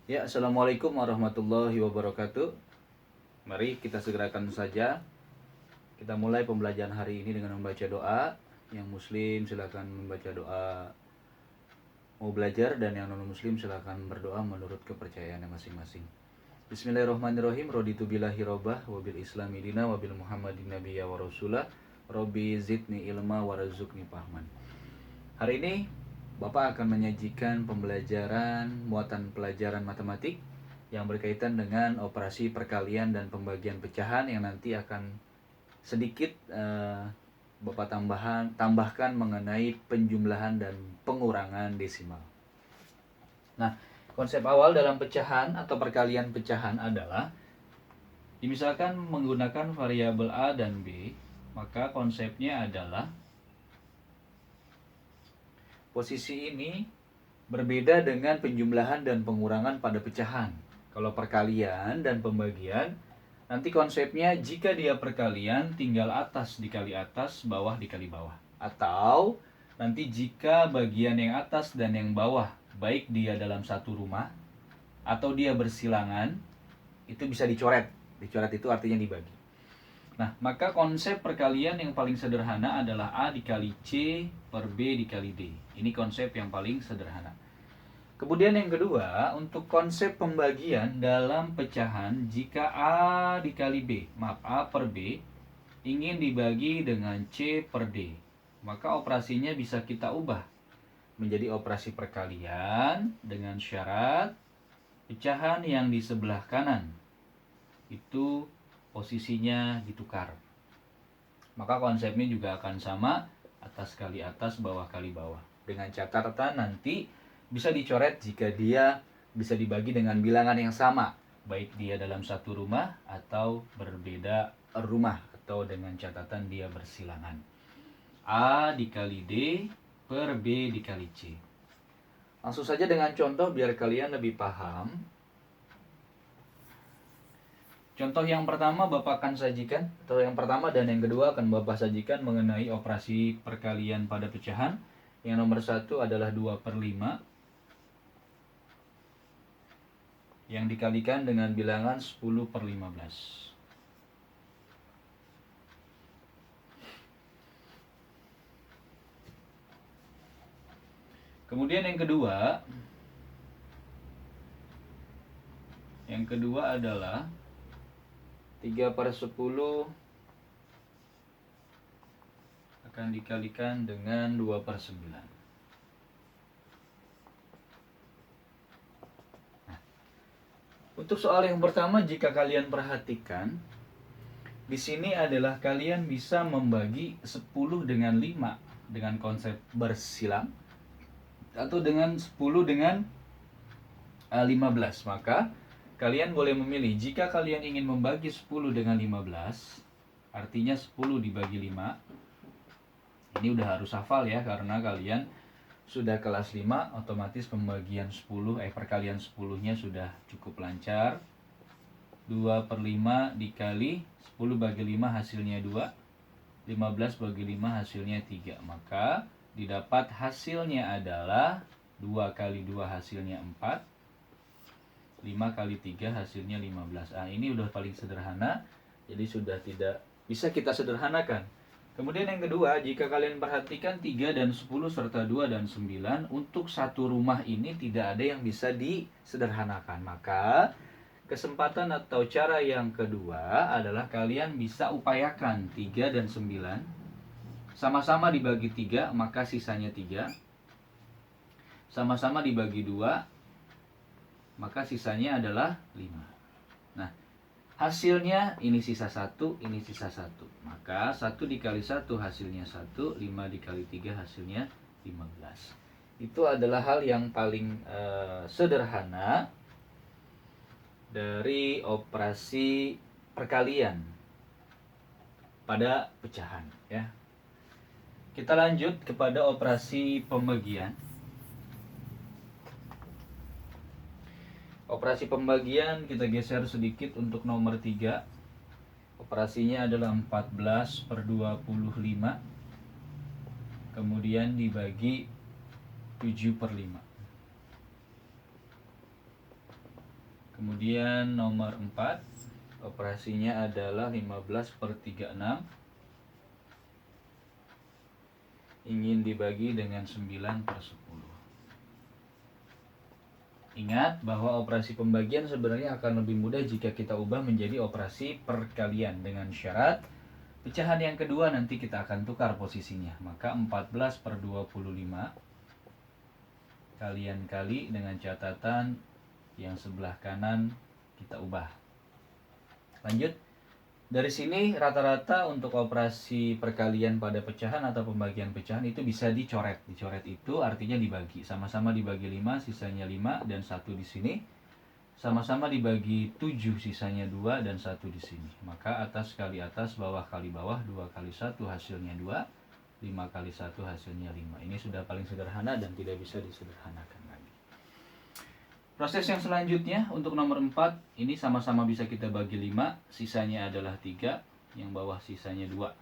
Ya, Assalamualaikum warahmatullahi wabarakatuh. Mari kita segerakan saja. Kita mulai pembelajaran hari ini dengan membaca doa. Yang muslim silakan membaca doa mau belajar, dan yang non muslim silakan berdoa menurut kepercayaannya masing-masing. Bismillahirrahmanirrahim. Raditu billahi rabbah wa bil islami dina wa bil muhammadin nabiyya wa rasulah. Rabbi zidni ilma warzuqni fahman. Hari ini Bapak akan menyajikan pembelajaran muatan pelajaran matematik yang berkaitan dengan operasi perkalian dan pembagian pecahan yang nanti akan sedikit Bapak tambahkan mengenai penjumlahan dan pengurangan desimal. Nah, konsep awal dalam pecahan atau perkalian pecahan adalah misalkan menggunakan variabel A dan B, maka konsepnya adalah posisi ini berbeda dengan penjumlahan dan pengurangan pada pecahan. Kalau perkalian dan pembagian, nanti konsepnya jika dia perkalian tinggal atas dikali atas, bawah dikali bawah. Atau nanti jika bagian yang atas dan yang bawah, baik dia dalam satu rumah atau dia bersilangan, itu bisa dicoret. Dicoret itu artinya dibagi. Nah, maka konsep perkalian yang paling sederhana adalah A dikali C per B dikali D. Ini konsep yang paling sederhana. Kemudian yang kedua, untuk konsep pembagian dalam pecahan, jika A dikali B, A per B, ingin dibagi dengan C per D, maka operasinya bisa kita ubah menjadi operasi perkalian dengan syarat pecahan yang di sebelah kanan itu posisinya ditukar. Maka konsepnya juga akan sama, atas kali atas, bawah kali bawah. Dengan catatan nanti bisa dicoret jika dia bisa dibagi dengan bilangan yang sama, baik dia dalam satu rumah atau berbeda rumah, atau dengan catatan dia bersilangan. A dikali D per B dikali C. Langsung saja dengan contoh biar kalian lebih paham. Contoh yang pertama Bapak akan sajikan, atau yang pertama dan yang kedua akan Bapak sajikan mengenai operasi perkalian pada pecahan. Yang nomor 1 adalah 2 per 5 yang dikalikan dengan bilangan 10 per 15. Kemudian yang kedua adalah 3 per 10 akan dikalikan dengan 2 per 9. Nah, untuk soal yang pertama, jika kalian perhatikan, di sini adalah kalian bisa membagi 10 dengan 5 dengan konsep bersilang, atau dengan 10 dengan 15. Maka kalian boleh memilih. Jika kalian ingin membagi 10 dengan 15, artinya 10 dibagi 5. Ini udah harus hafal ya, karena kalian sudah kelas 5, otomatis pembagian 10, perkalian 10-nya sudah cukup lancar. 2 per 5 dikali 10 bagi 5 hasilnya 2. 15 bagi 5 hasilnya 3. Maka didapat hasilnya adalah 2 kali 2 hasilnya 4. 5 kali 3 hasilnya 15. Ini udah paling sederhana, jadi sudah tidak bisa kita sederhanakan. Kemudian yang kedua, jika kalian perhatikan 3 dan 10 serta 2 dan 9, untuk satu rumah ini tidak ada yang bisa disederhanakan. Maka kesempatan atau cara yang kedua adalah kalian bisa upayakan 3 dan 9 sama-sama dibagi 3, maka sisanya 3. Sama-sama dibagi 2, maka sisanya adalah 5. Nah, hasilnya ini sisa 1, ini sisa 1. Maka 1 dikali 1 hasilnya 1, 5 dikali 3 hasilnya 15. Itu adalah hal yang paling sederhana dari operasi perkalian pada pecahan ya. Kita lanjut kepada operasi pembagian. Operasi pembagian kita geser sedikit untuk nomor 3. Operasinya adalah 14 per 25. Kemudian dibagi 7 per 5. Kemudian nomor 4, operasinya adalah 15/36. Ingin dibagi dengan 9/10. Ingat bahwa operasi pembagian sebenarnya akan lebih mudah jika kita ubah menjadi operasi perkalian dengan syarat pecahan yang kedua nanti kita akan tukar posisinya. Maka 14/25 kalian kali dengan catatan yang sebelah kanan kita ubah. Lanjut. Dari sini rata-rata untuk operasi perkalian pada pecahan atau pembagian pecahan itu bisa dicoret. Dicoret itu artinya dibagi. Sama-sama dibagi 5, sisanya 5 dan 1 di sini. Sama-sama dibagi 7, sisanya 2 dan 1 di sini. Maka atas kali atas, bawah kali bawah, 2 kali 1 hasilnya 2, 5 kali 1 hasilnya 5. Ini sudah paling sederhana dan tidak bisa disederhanakan lagi. Proses yang selanjutnya untuk nomor 4, ini sama-sama bisa kita bagi 5, sisanya adalah 3, yang bawah sisanya 2.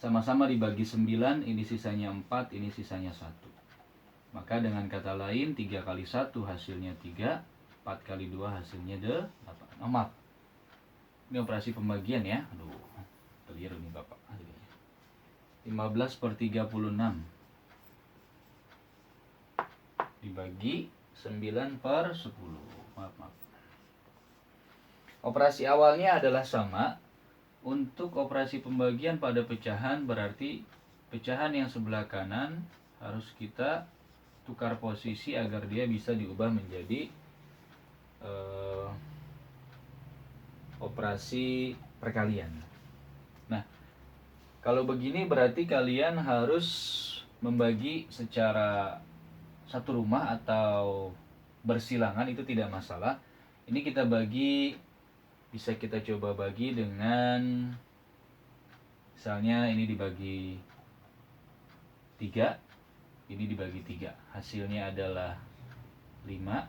Sama-sama dibagi 9, ini sisanya 4, ini sisanya 1. Maka dengan kata lain 3 kali 1 hasilnya 3, 4 kali 2 hasilnya 8. Oh, maaf. Ini operasi pembagian ya. Aduh, keliru nih Bapak. 15/36 dibagi 9/10. Maaf. Operasi awalnya adalah sama. Untuk operasi pembagian pada pecahan berarti pecahan yang sebelah kanan harus kita tukar posisi agar dia bisa diubah menjadi operasi perkalian. Nah, kalau begini berarti kalian harus membagi secara satu rumah atau bersilangan, itu tidak masalah. Ini kita bagi, bisa kita coba bagi dengan misalnya ini dibagi 3, ini dibagi 3, hasilnya adalah 5,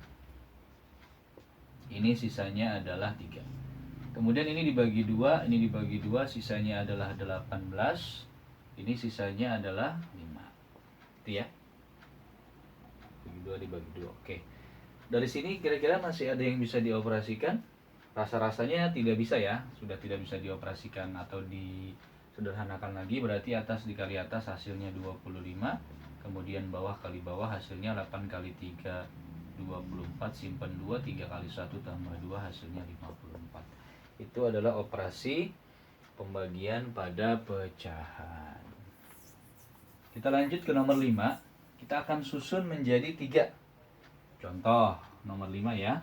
ini sisanya adalah 3. Kemudian ini dibagi 2, ini dibagi 2, sisanya adalah 18, ini sisanya adalah 5. Itu ya. 2 dibagi 2. Oke. Dari sini kira-kira masih ada yang bisa dioperasikan? Rasa-rasanya tidak bisa ya. Sudah tidak bisa dioperasikan atau disederhanakan lagi. Berarti atas dikali atas hasilnya 25. Kemudian bawah kali bawah hasilnya 8 kali 3, 24. Simpan 2, 3 kali 1 tambah 2 hasilnya 54. Itu adalah operasi pembagian pada pecahan. Kita lanjut ke nomor 5. Kita akan susun menjadi 3. Contoh nomor 5 ya.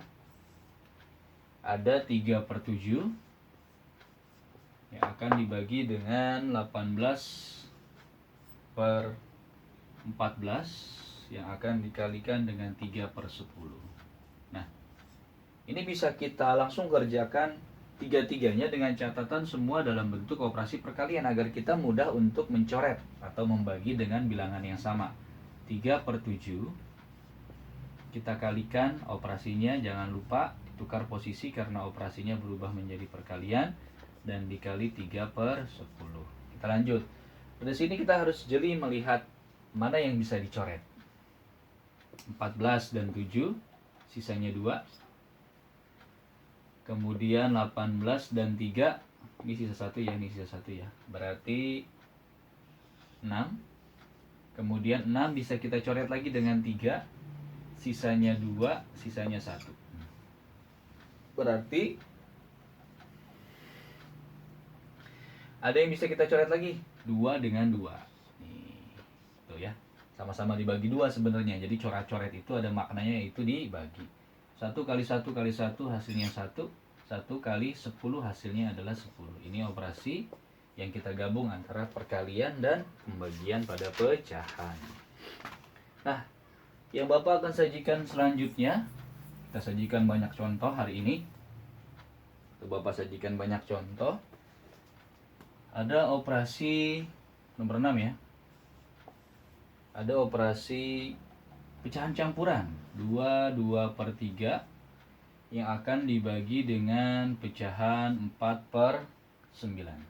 Ada 3/7 yang akan dibagi dengan 18/14 yang akan dikalikan dengan 3/10. Nah, ini bisa kita langsung kerjakan tiga-tiganya dengan catatan semua dalam bentuk operasi perkalian agar kita mudah untuk mencoret atau membagi dengan bilangan yang sama. 3/7 kita kalikan operasinya, jangan lupa tukar posisi karena operasinya berubah menjadi perkalian, dan dikali 3/10. Kita lanjut. Pada sini kita harus jeli melihat mana yang bisa dicoret. 14 dan 7 sisanya 2. Kemudian 18 dan 3, ini sisa 1 ya, ini sisa 1 ya. Berarti 6. Kemudian 6 bisa kita coret lagi dengan 3, sisanya 2, sisanya 1. Berarti ada yang bisa kita coret lagi, 2 dengan 2. Nih, tuh ya. Sama-sama dibagi 2 sebenarnya. Jadi coret-coret itu ada maknanya, yaitu dibagi. 1 kali 1 kali 1 hasilnya 1. 1 kali 10 hasilnya adalah 10. Ini operasi yang kita gabung antara perkalian dan pembagian pada pecahan. Nah, yang Bapak akan sajikan selanjutnya, kita sajikan banyak contoh hari ini. Bapak sajikan banyak contoh. Ada operasi nomor 6 ya. Ada operasi pecahan campuran 2/3 yang akan dibagi dengan pecahan 4/9.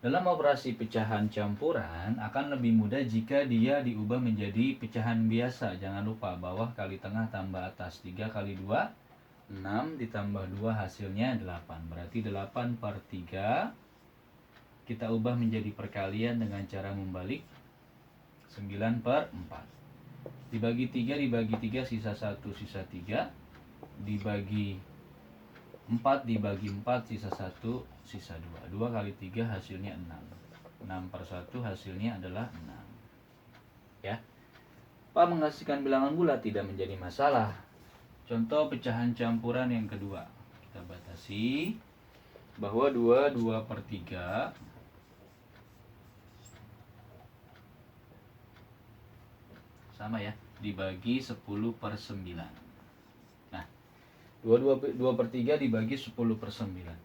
Dalam operasi pecahan campuran akan lebih mudah jika dia diubah menjadi pecahan biasa. Jangan lupa bawah kali tengah tambah atas. 3 kali 2, 6 ditambah 2 hasilnya 8. Berarti 8 per 3 kita ubah menjadi perkalian dengan cara membalik 9 per 4. Dibagi 3 sisa 1 sisa 3. Dibagi 4 dibagi 4 sisa 1 sisa 2. 2 kali 3 hasilnya 6. 6 per 1 hasilnya adalah 6. Ya. Pak, menghasilkan bilangan bulat tidak menjadi masalah. Contoh pecahan campuran yang kedua. Kita batasi bahwa 2 per 3 sama ya, dibagi 10 per 9. Nah, 2 per 3 dibagi 10 per 9.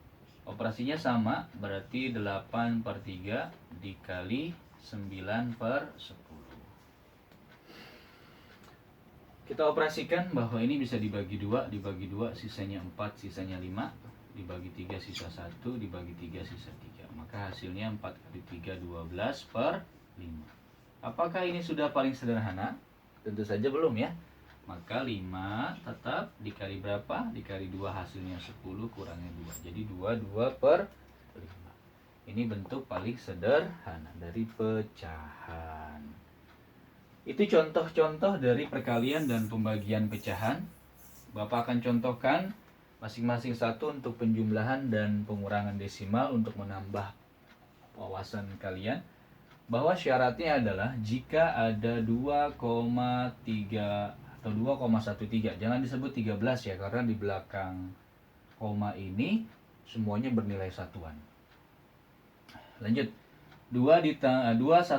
Operasinya sama, berarti 8 per 3 dikali 9 per 10. Kita operasikan bahwa ini bisa dibagi 2 sisanya 4, sisanya 5, dibagi 3 sisa 1, dibagi 3 sisa 3. Maka hasilnya 4 kali 3 12 per 5. Apakah ini sudah paling sederhana? Tentu saja belum ya. Maka 5 tetap dikali berapa? Dikali 2 hasilnya 10 kurangnya 2. Jadi 2 per 5. Ini bentuk paling sederhana dari pecahan. Itu contoh-contoh dari perkalian dan pembagian pecahan. Bapak akan contohkan masing-masing satu untuk penjumlahan dan pengurangan desimal untuk menambah wawasan kalian. Bahwa syaratnya adalah jika ada 2,3 atau 2,13. Jangan disebut 13 ya, karena di belakang koma ini semuanya bernilai satuan. Lanjut. 2,13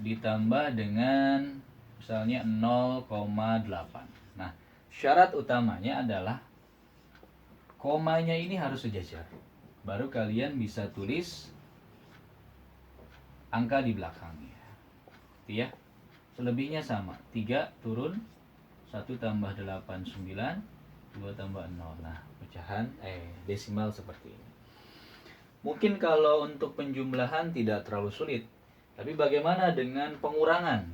ditambah dengan misalnya 0,8. Nah, syarat utamanya adalah komanya ini harus sejajar. Baru kalian bisa tulis angka di belakangnya. Itu ya. Selebihnya sama. 3 turun, 1 tambah 8 9, 2 tambah 0. Nah, pecahan desimal seperti ini. Mungkin kalau untuk penjumlahan tidak terlalu sulit. Tapi bagaimana dengan pengurangan?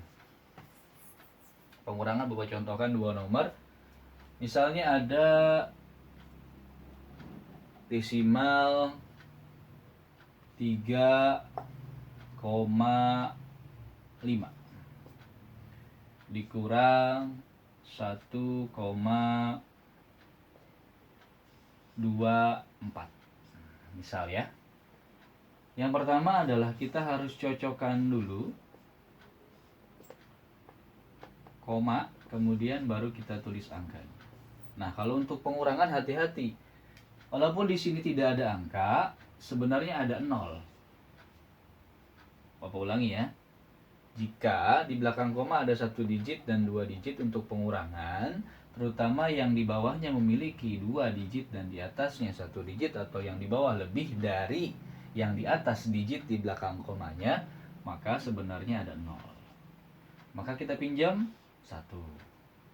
Pengurangan Bapak contohkan 2 nomor. Misalnya ada desimal 3,5 dikurang 1,24. Misal ya. Yang pertama adalah kita harus cocokkan dulu koma, kemudian baru kita tulis angkanya. Nah, kalau untuk pengurangan hati-hati. Walaupun di sini tidak ada angka, sebenarnya ada 0. Bapak ulangi ya. Jika di belakang koma ada 1 digit dan 2 digit untuk pengurangan, terutama yang di bawahnya memiliki 2 digit dan di atasnya 1 digit, atau yang di bawah lebih dari yang di atas digit di belakang komanya, maka sebenarnya ada 0. Maka kita pinjam 1.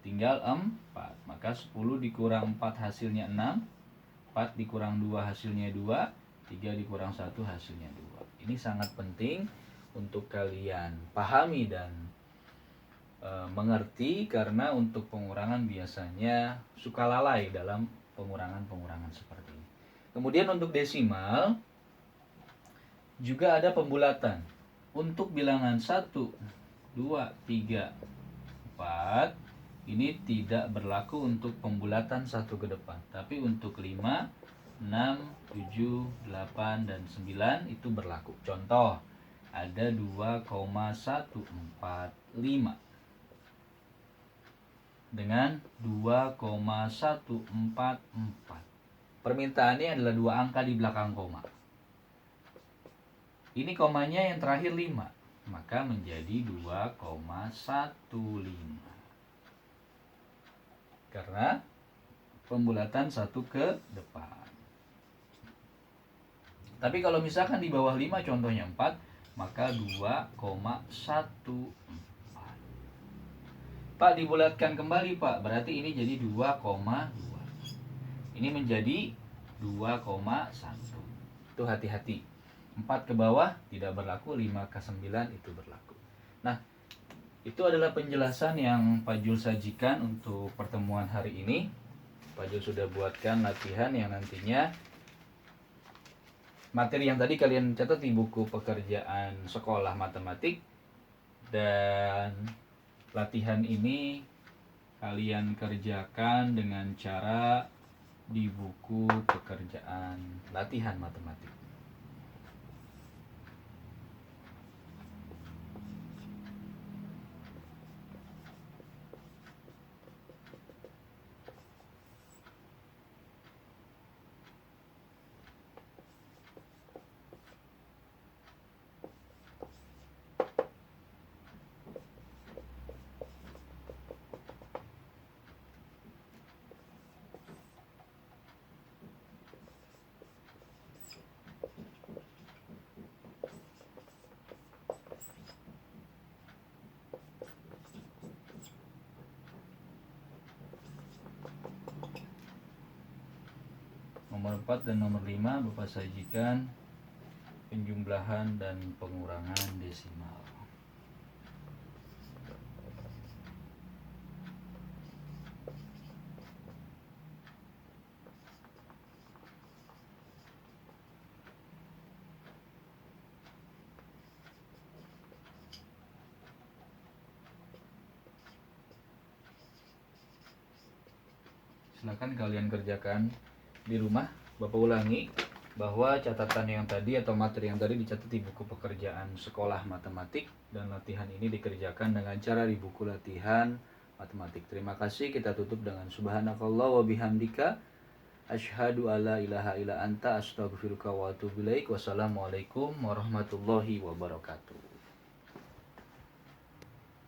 Tinggal 4. Maka 10 dikurang 4 hasilnya 6. 4 dikurang 2 hasilnya 2. 3 dikurang 1 hasilnya 2. Ini sangat penting untuk kalian pahami dan mengerti, karena untuk pengurangan biasanya suka lalai dalam pengurangan-pengurangan seperti ini. Kemudian untuk desimal juga ada pembulatan. Untuk bilangan 1, 2, 3, 4 ini tidak berlaku untuk pembulatan 1 ke depan. Tapi untuk 5, 6, 7, 8, dan 9 itu berlaku. Contoh, ada 2,145 dengan 2,144. Permintaannya adalah 2 angka di belakang koma. Ini komanya yang terakhir 5, maka menjadi 2,15. Karena pembulatan 1 ke depan. Tapi kalau misalkan di bawah 5, contohnya 4, maka 2,14. Pak, dibulatkan kembali Pak, berarti ini jadi 2,2. Ini menjadi 2,1. Itu hati-hati. 4 ke bawah tidak berlaku, 5 ke 9 itu berlaku. Nah, Itu adalah penjelasan yang Pak Jul sajikan untuk pertemuan hari ini. Pak Jul sudah buatkan latihan yang nantinya materi yang tadi kalian catat di buku pekerjaan sekolah matematik, dan latihan ini kalian kerjakan dengan cara di buku pekerjaan latihan matematik. Nomor 4 dan nomor 5 Bapak sajikan penjumlahan dan pengurangan desimal. Silakan kalian kerjakan di rumah. Bapak ulangi bahwa catatan yang tadi atau materi yang tadi dicatat di buku pekerjaan sekolah matematik, dan latihan ini dikerjakan dengan cara di buku latihan matematik. Terima kasih. Kita tutup dengan subhanakallah wa bihamdika asyhadu alla ilaha illa anta astaghfiruka wa atubu ilaik. Wassalamualaikum warahmatullahi wabarakatuh.